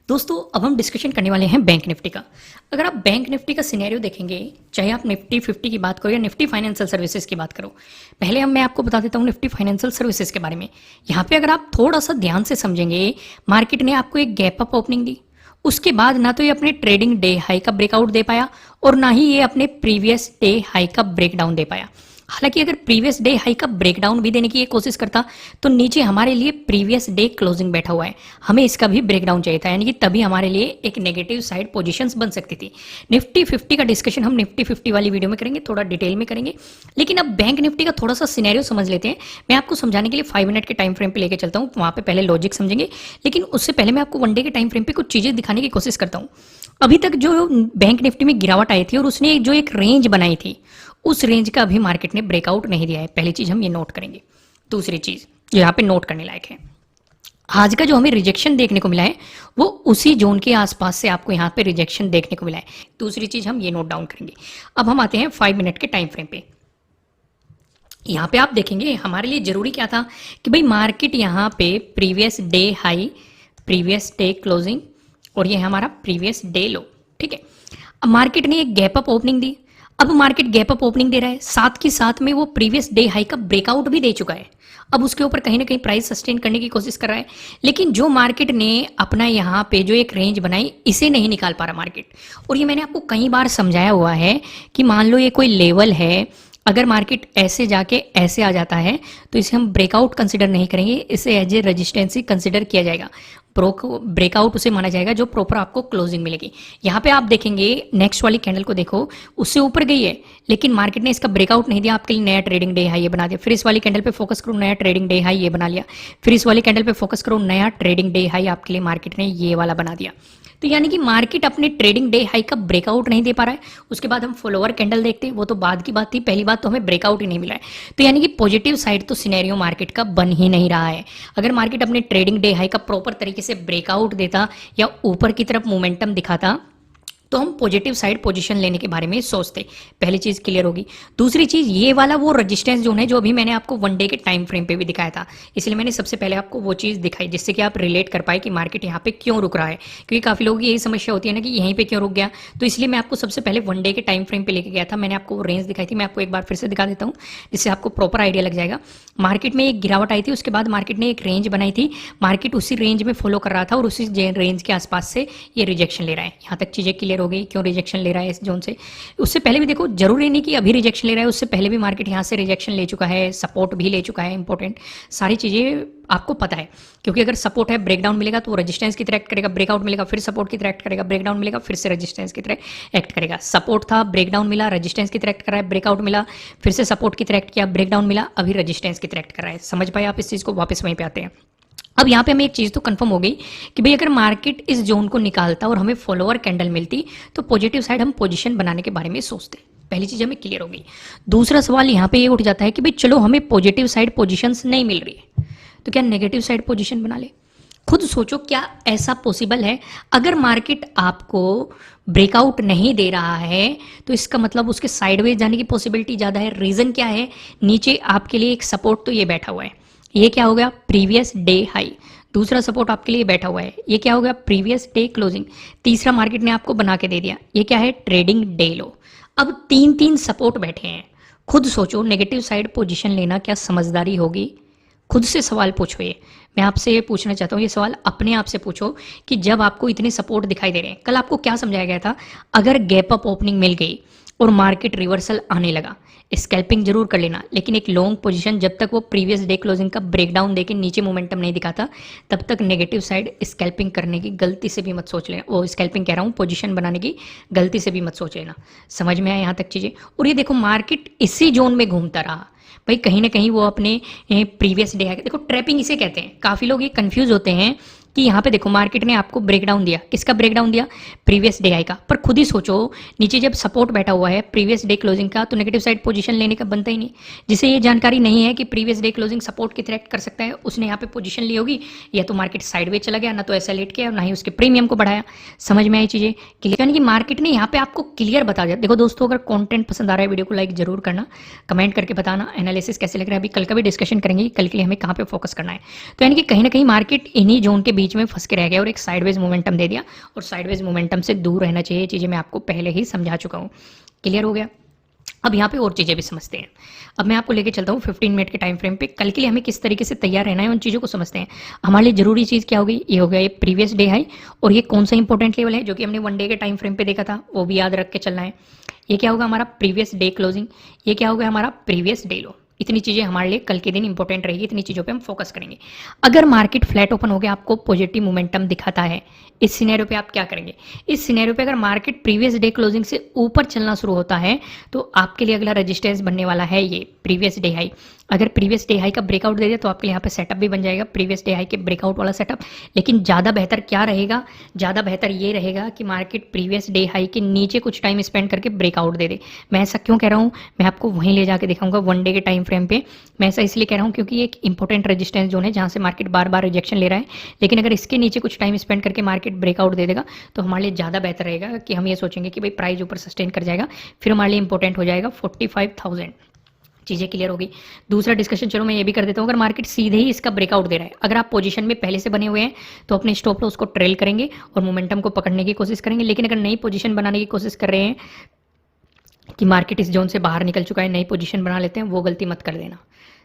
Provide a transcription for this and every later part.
दोस्तों अब हम डिस्कशन करने वाले हैं बैंक निफ्टी का। अगर आप बैंक निफ्टी का सिनेरियो देखेंगे, चाहे आप निफ्टी 50 की बात करो या निफ्टी फाइनेंशियल सर्विसेज की बात करो, पहले मैं आपको बता देता हूँ निफ्टी फाइनेंशियल सर्विसेज के बारे में। यहाँ पे अगर आप थोड़ा सा ध्यान से समझेंगे, मार्केट ने आपको एक गैप अप ओपनिंग दी, उसके बाद ना तो ये अपने ट्रेडिंग डे हाई का ब्रेकआउट दे पाया और ना ही ये अपने प्रीवियस डे हाई का ब्रेकडाउन दे पाया। हालांकि अगर प्रीवियस डे हाई का ब्रेकडाउन भी देने की ये कोशिश करता तो नीचे हमारे लिए प्रीवियस डे क्लोजिंग बैठा हुआ है, हमें इसका भी ब्रेकडाउन चाहिए था, यानी कि तभी हमारे लिए एक नेगेटिव साइड पोजीशंस बन सकती थी। निफ्टी 50 का डिस्कशन हम निफ्टी 50 वाली वीडियो में करेंगे, थोड़ा डिटेल में करेंगे। लेकिन अब बैंक निफ्टी का थोड़ा सा सिनेरियो समझ लेते हैं। मैं आपको समझाने के लिए 5 मिनट के टाइम फ्रेम पे लेके चलता हूँ, वहां पे पहले लॉजिक समझेंगे, लेकिन उससे पहले मैं आपको 1 डे के टाइम फ्रेम पे कुछ चीजें दिखाने की कोशिश करता हूँ। अभी तक जो बैंक निफ्टी में गिरावट आई थी और उसने जो एक रेंज बनाई थी, उस रेंज का अभी मार्केट ने ब्रेकआउट नहीं दिया है। पहली चीज हम ये नोट करेंगे। दूसरी चीज जो यहाँ पे नोट करने लायक है, आज का जो हमें रिजेक्शन देखने को मिला है वो उसी जोन के आसपास से आपको यहाँ पे रिजेक्शन देखने को मिला है। दूसरी चीज हम ये नोट डाउन करेंगे। अब हम आते हैं 5 मिनट के टाइम फ्रेम पे। यहाँ पे आप देखेंगे हमारे लिए जरूरी क्या था कि भाई मार्केट यहाँ पे previous day high, previous day closing और ये है हमारा प्रीवियस डे लो, ठीक है। अब मार्केट ने एक गैप अप ओपनिंग दी। अब मार्केट गैप अप ओपनिंग दे रहा है, साथ के साथ में वो प्रीवियस डे हाई का ब्रेकआउट भी दे चुका है। अब उसके ऊपर कहीं ना कहीं प्राइस सस्टेन करने की कोशिश कर रहा है, लेकिन जो मार्केट ने अपना यहाँ पे जो एक रेंज बनाई, इसे नहीं निकाल पा रहा मार्केट। और ये मैंने आपको कई बार समझाया हुआ है कि मान लो ये कोई लेवल है, अगर मार्केट ऐसे जाके ऐसे आ जाता है तो इसे हम ब्रेकआउट कंसिडर नहीं करेंगे, इसे एज ए रेजिस्टेंस ही कंसिडर किया जाएगा। ब्रेकआउट उसे माना जाएगा जो प्रॉपर आपको क्लोजिंग मिलेगी। यहाँ पे आप देखेंगे नेक्स्ट वाली कैंडल को देखो, उससे ऊपर गई है लेकिन मार्केट ने इसका ब्रेकआउट नहीं दिया, आपके लिए नया ट्रेडिंग डे हाई ये बना दिया। फिर इस वाली कैंडल पे फोकस करो, नया ट्रेडिंग डे हाई ये बना लिया। फिर इस वाली कैंडल पे फोकस करो, नया ट्रेडिंग डे हाई आपके लिए मार्केट ने ये वाला बना दिया। तो यानी कि मार्केट अपने ट्रेडिंग डे हाई का ब्रेकआउट नहीं दे पा रहा है। उसके बाद हम फॉलोअर कैंडल देखते हैं, वो तो बाद की बात थी, पहली बात तो हमें ब्रेकआउट ही नहीं मिला है। तो यानी कि पॉजिटिव साइड तो सिनेरियो मार्केट का बन ही नहीं रहा है। अगर मार्केट अपने ट्रेडिंग डे हाई का प्रॉपर तरीके से ब्रेकआउट देता या ऊपर की तरफ मोमेंटम दिखाता तो हम पॉजिटिव साइड पोजीशन लेने के बारे में सोचते। पहली चीज क्लियर होगी। दूसरी चीज, ये वाला वो रेजिस्टेंस जोन है जो अभी मैंने आपको 1 डे के टाइम फ्रेम पे भी दिखाया था, इसलिए मैंने सबसे पहले आपको वो चीज दिखाई जिससे कि आप रिलेट कर पाए कि मार्केट यहाँ पे क्यों रुक रहा है। क्योंकि काफी लोगों की यही समस्या होती है ना कि यहीं पे क्यों रुक गया, तो इसलिए मैं आपको सबसे पहले 1 डे के टाइम फ्रेम पे लेके गया था। मैंने आपको रेंज दिखाई थी, मैं आपको एक बार फिर से दिखा देता हूँ जिससे आपको प्रॉपर आइडिया लग जाएगा। मार्केट में एक गिरावट आई थी, उसके बाद मार्केट ने एक रेंज बनाई थी, मार्केट उसी रेंज में फॉलो कर रहा था और उसी रेंज के आसपास से ये रिजेक्शन ले रहा है। यहाँ तक चीजें क्लियर हो गई क्यों रिजेक्शन ले रहा है इस जोन से। उससे पहले भी देखो, जरूरी नहीं कि अभी रिजेक्शन ले रहा है, उससे पहले भी मार्केट यहाँ से रिजेक्शन ले चुका है, सपोर्ट भी ले चुका है। इंपॉर्टेंट सारी चीजें आपको पता है, क्योंकि अगर सपोर्ट है ब्रेकडाउन मिलेगा तो वो रेजिस्टेंस की तरह एक्ट करेगा, ब्रेकआउट मिलेगा फिर सपोर्ट की तरह एक्ट करेगा, ब्रेकडाउन मिलेगा फिर से रेजिस्टेंस की तरह एक्ट करेगा। सपोर्ट था, ब्रेकडाउन मिला, रेजिस्टेंस की तरह एक्ट कर रहा है, ब्रेकआउट मिला फिर से सपोर्ट की तरह एक्ट किया, ब्रेकडाउन मिला, अभी रेजिस्टेंस की तरह एक्ट कर रहा है। समझ पाए आप इस चीज को? वापस वहीं पे आते हैं। अब यहाँ पे हमें एक चीज तो कंफर्म हो गई कि भाई अगर मार्केट इस जोन को निकालता और हमें फॉलोअर कैंडल मिलती तो पॉजिटिव साइड हम पोजीशन बनाने के बारे में सोचते। पहली चीज हमें क्लियर हो गई। दूसरा सवाल यहाँ पे ये उठ जाता है कि भाई चलो हमें पॉजिटिव साइड पोजीशंस नहीं मिल रही है तो क्या नेगेटिव साइड पोजीशन बना ले। खुद सोचो, क्या ऐसा पॉसिबल है? अगर मार्केट आपको ब्रेकआउट नहीं दे रहा है तो इसका मतलब उसके साइडवेज जाने की पॉसिबिलिटी ज्यादा है। रीजन क्या है? नीचे आपके लिए एक सपोर्ट तो ये बैठा हुआ है, ये क्या हो गया? Previous day high. दूसरा सपोर्ट आपके लिए बैठा हुआ है, ये क्या हो गया? Previous day closing. तीसरा मार्केट ने आपको बना के दे दिया, ये क्या है? ट्रेडिंग डे लो। अब 3 सपोर्ट बैठे हैं। खुद सोचो, नेगेटिव साइड पोजीशन लेना क्या समझदारी होगी? खुद से सवाल पूछो। ये मैं आपसे ये पूछना चाहता हूँ, ये सवाल अपने आप से पूछो कि जब आपको इतने सपोर्ट दिखाई दे रहे हैं, कल आपको क्या समझाया गया था? अगर गैप अप ओपनिंग मिल गई और मार्केट रिवर्सल आने लगा, स्कैल्पिंग जरूर कर लेना, लेकिन एक लॉन्ग पोजीशन जब तक वो प्रीवियस डे क्लोजिंग का ब्रेकडाउन देके नीचे मोमेंटम नहीं दिखाता तब तक नेगेटिव साइड स्कैल्पिंग करने की गलती से भी मत सोच लेना। वो स्कैल्पिंग कह रहा हूँ, पोजीशन बनाने की गलती से भी मत सोच लेना। समझ में आया यहाँ तक चीजें? और ये देखो मार्केट इसी जोन में घूमता रहा भाई, कहीं ना कहीं वो अपने प्रीवियस डे, देखो ट्रैपिंग इसे कहते हैं। काफी लोग ये कंफ्यूज होते हैं कि यहाँ पे देखो मार्केट ने आपको ब्रेकडाउन दिया, किसका ब्रेकडाउन दिया? प्रीवियस डे हाई का। पर खुद ही सोचो, नीचे जब सपोर्ट बैठा हुआ है प्रीवियस डे क्लोजिंग का तो नेगेटिव साइड पोजीशन लेने का बनता ही नहीं। जिसे ये जानकारी नहीं है कि प्रीवियस डे क्लोजिंग सपोर्ट की तरह एक्ट कर सकता है, उसने यहाँ पे पोजीशन ली होगी, या तो मार्केट साइडवेज चला गया, ना तो ऐसा लेट किया, ना ही उसके प्रीमियम को बढ़ाया। समझ में आई चीजें क्लियर? यानी कि मार्केट ने यहाँ पे आपको क्लियर बता दिया। देखो दोस्तों, अगर कंटेंट पसंद आ रहा है वीडियो को लाइक जरूर करना, कमेंट करके बताना एनालिसिस कैसे लग रहा है। अभी कल का भी डिस्कशन करेंगे, कल के लिए हमें कहाँ पे फोकस करना है। तो यानी कि कहीं ना कहीं मार्केट इन्हीं जोन के बीच बीच में फंस के रह गया और एक साइडवेज मोमेंटम दे दिया, और साइडवेज मोमेंटम से दूर रहना चाहिए। ये चीज़ें मैं आपको पहले ही समझा चुका हूँ। क्लियर हो गया? अब यहाँ पे और चीज़ें भी समझते हैं। अब मैं आपको लेके चलता हूँ 15 मिनट के टाइम फ्रेम पे। कल के लिए हमें किस तरीके से तैयार रहना है उन चीज़ों को समझते हैं। हमारे लिए जरूरी चीज़ क्या होगी? ये हो गया ये प्रीवियस डे हाई, और ये कौन सा इंपॉर्टेंट लेवल है जो कि हमने 1 डे के टाइम फ्रेम पे देखा था, वो भी याद रख के चलना है। ये क्या होगा? हमारा प्रीवियस डे क्लोजिंग। ये क्या होगा? हमारा प्रीवियस डे लो। इतनी चीज़ें हमारे लिए कल के दिन इंपॉर्टेंट रहेगी, इतनी चीज़ों पे हम फोकस करेंगे। अगर मार्केट फ्लैट ओपन हो गया, आपको पॉजिटिव मोमेंटम दिखाता है, इस सिनेरियो पे आप क्या करेंगे? इस सिनेरियो पे अगर मार्केट प्रीवियस डे क्लोजिंग से ऊपर चलना शुरू होता है तो आपके लिए अगला रेजिस्टेंस बनने वाला है ये प्रीवियस डे हाई। अगर प्रीवियस डे हाई का ब्रेकआउट दे दे तो आपके लिए यहाँ पे सेटअप भी बन जाएगा, प्रीवियस डे हाई के ब्रेकआउट वाला सेटअप। लेकिन ज़्यादा बेहतर क्या रहेगा? ज़्यादा बेहतर ये रहेगा कि मार्केट प्रीवियस डे हाई के नीचे कुछ टाइम स्पेंड करके ब्रेकआउट दे दे। मैं ऐसा क्यों कह रहा हूँ? मैं आपको वहीं ले जाके दिखाऊंगा 1 डे के टाइम फ्रेम पे। मैं ऐसा इसलिए कह रहा हूँ क्योंकि एक इंपॉर्टेंट रेजिस्टेंस जोन है जहाँ से मार्केट बार बार रिजेक्शन ले रहा है। लेकिन अगर इसके नीचे कुछ टाइम स्पेंड करके मार्केट ब्रेकआउट दे देगा तो हमारे लिए ज़्यादा बेहतर रहेगा कि हम ये सोचेंगे कि भाई प्राइस ऊपर सस्टेन कर जाएगा, फिर हमारे लिए इंपॉर्टेंट हो जाएगा 45,000। चीज़ें क्लियर होगी। दूसरा डिस्कशन चलो मैं ये भी कर देता हूँ, अगर मार्केट सीधे ही इसका ब्रेकआउट दे रहा है, अगर आप पोजीशन में पहले से बने हुए हैं तो अपने स्टॉप लॉस को ट्रेल करेंगे और मोमेंटम को पकड़ने की कोशिश करेंगे। लेकिन अगर नई पोजीशन बनाने की कोशिश कर रहे हैं कि मार्केट इस जोन से बाहर निकल चुका है, नई पोजीशन बना लेते हैं, वो गलती मत कर देना।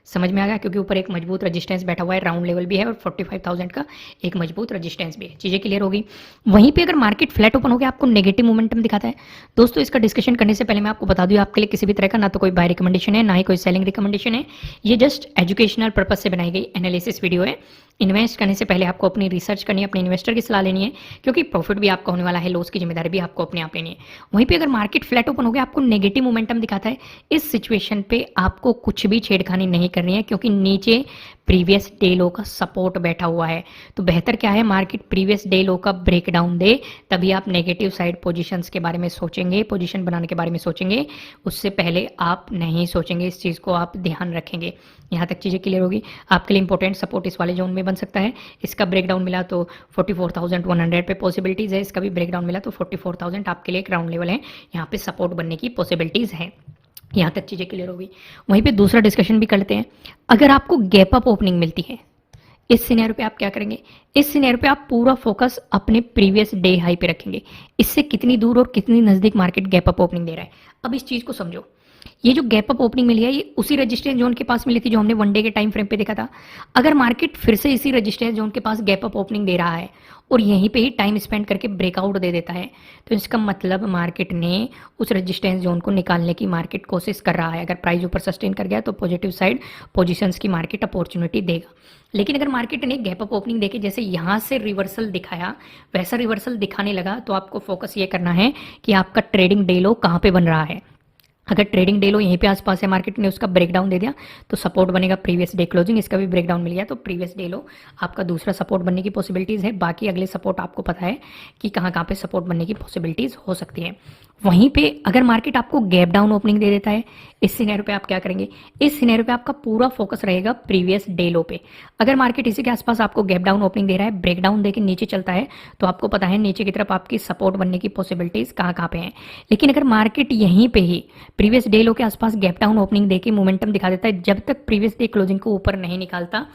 समझ में आ गया? क्योंकि ऊपर एक मजबूत रेजिस्टेंस बैठा हुआ है, राउंड लेवल भी है और 45,000 का एक मजबूत रेजिस्टेंस भी है। चीज़ें क्लियर होगी। वहीं पे अगर मार्केट फ्लैट ओपन हो गया, आपको नेगेटिव मोमेंटम दिखाता है। दोस्तों इसका डिस्कशन करने से पहले मैं आपको बता दूं, आपके लिए किसी भी तरह का ना तो कोई बाय रिकमेंडेशन है, ना ही कोई सेलिंग रिकमेंडेशन है। ये जस्ट एजुकेशनल पर्पज से बनाई गई एनालिसिस वीडियो है। इन्वेस्ट करने से पहले आपको अपनी रिसर्च करनी है, अपने इन्वेस्टर की सलाह लेनी है, क्योंकि प्रॉफिट भी आपका होने वाला है, लॉस की जिम्मेदारी भी आपको अपने आप लेनी है। वहीं पे अगर मार्केट फ्लैट ओपन हो गया, आपको नेगेटिव मोमेंटम दिखाता है, इस सिचुएशन पे आपको कुछ भी छेड़खानी नहीं करनी है, क्योंकि नीचे प्रीवियस डे लो का सपोर्ट बैठा हुआ है। तो बेहतर क्या है, मार्केट प्रीवियस डे लो का ब्रेकडाउन दे, तभी आप नेगेटिव साइड पोजीशंस के बारे में सोचेंगे, पोजीशन बनाने के बारे में सोचेंगे। उससे पहले आप नहीं सोचेंगे, इस चीज़ को आप ध्यान रखेंगे। यहाँ तक चीज़ें क्लियर होगी। आपके लिए इंपॉर्टेंट सपोर्ट इस वाले जोन में बन सकता है। इसका ब्रेकडाउन मिला तो 44,100 पे पॉसिबिलिटीज़ है, इसका भी ब्रेकडाउन मिला तो 44,000 आपके लिए एक राउंड लेवल है, यहाँ पे सपोर्ट बनने की पॉसिबिलिटीज़ है। यहाँ तक चीज़ें क्लियर होगी। वहीं पे दूसरा डिस्कशन भी करते हैं। अगर आपको गैप अप ओपनिंग मिलती है, इस सिनेरियो पे आप क्या करेंगे? इस सिनेरियो पे आप पूरा फोकस अपने प्रीवियस डे हाई पे रखेंगे। इससे कितनी दूर और कितनी नज़दीक मार्केट गैप अप ओपनिंग दे रहा है। अब इस चीज़ को समझो, ये जो गैप अप ओपनिंग मिली है, ये उसी रेजिस्टेंस जोन के पास मिली थी जो हमने 1 डे के टाइम फ्रेम पे देखा था। अगर मार्केट फिर से इसी रेजिस्टेंस जोन के पास गैप अप ओपनिंग दे रहा है और यहीं पे ही टाइम स्पेंड करके ब्रेकआउट दे देता है, तो इसका मतलब मार्केट ने उस रेजिस्टेंस जोन को निकालने की मार्केट कोशिश कर रहा है। अगर प्राइस ऊपर सस्टेन कर गया तो पॉजिटिव साइड पोजीशंस की मार्केट अपॉर्चुनिटी देगा। लेकिन अगर मार्केट ने गैप अप ओपनिंग देके जैसे यहाँ से रिवर्सल दिखाया, वैसा रिवर्सल दिखाने लगा, तो आपको फोकस ये करना है कि आपका ट्रेडिंग डे लो कहाँ पे बन रहा है। अगर ट्रेडिंग डे लो यहीं पे आसपास है, मार्केट ने उसका ब्रेकडाउन दे दिया तो सपोर्ट बनेगा प्रीवियस डे क्लोजिंग। इसका भी ब्रेकडाउन मिल गया तो प्रीवियस डे लो आपका दूसरा सपोर्ट बनने की पॉसिबिलिटीज़ है। बाकी अगले सपोर्ट आपको पता है कि कहाँ कहाँ पे सपोर्ट बनने की पॉसिबिलिटीज़ हो सकती है। वहीं पे अगर मार्केट आपको गैप डाउन ओपनिंग दे देता है, इस सिनेरियो पे आप क्या करेंगे? इस सिनेरियो पे आपका पूरा फोकस रहेगा प्रीवियस डे लो पे। अगर मार्केट इसी के आसपास आपको गैप डाउन ओपनिंग दे रहा है, ब्रेकडाउन देके नीचे चलता है, तो आपको पता है नीचे की तरफ आपकी सपोर्ट बनने की पॉसिबिलिटीज़ कहाँ कहाँ पे हैं। लेकिन अगर मार्केट यहीं पे ही प्रीवियस डे लो के आसपास गैप डाउन ओपनिंग देके मोमेंटम दिखा देता है, जब तक प्रीवियस डे क्लोजिंग को ऊपर नहीं निकालता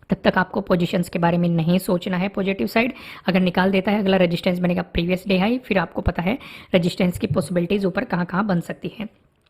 तब तक आपको पोजीशंस के बारे में नहीं सोचना है पॉजिटिव साइड। अगर निकाल देता है, अगला रेजिस्टेंस बनेगा प्रीवियस डे हाई, फिर आपको पता है रेजिस्टेंस की पॉसिबिलिटीज ऊपर कहाँ कहाँ बन सकती है।